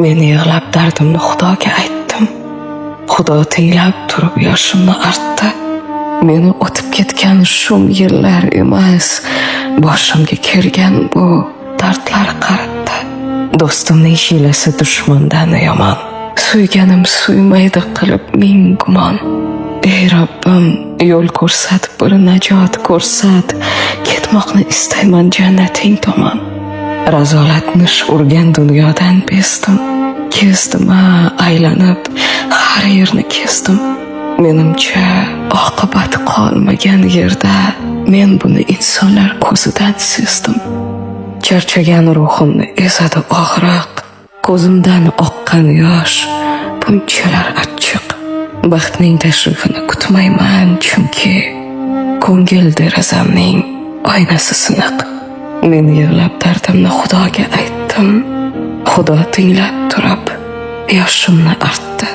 Men yig'lab dardimni Xudoga aytdim. Xudo tinglab turib yoshimni artdi. Meni o'tib ketgan shum yillar emas, boshimga kelgan bu dardlar qaratdi. Do'stimning hiylasi dushmandan yomon. Suyganim suymaydi qilib ming gumon. Ey Robbim, yo'l ko'rsat, bir najot ko'rsat. Ketmoqni istayman jannating tomon. Razolatnish urgan dunyodan bezdim. Kezdim, aylanib, har yerni kezdim. Menimcha, oqibat qolmagan yerda men buni insonlar ko'zidan sezdim. Charchagan ruhimni ezadi og'riq, ko'zimdan oqqan yosh bunchalar achchiq. Baxtning tashrifini kutmayman, chunki ko'ngil derazamning oynasi siniq. Men yig'lab dardimni Xudoga aytdim. Xudo tinglab turib yoshimni artdi.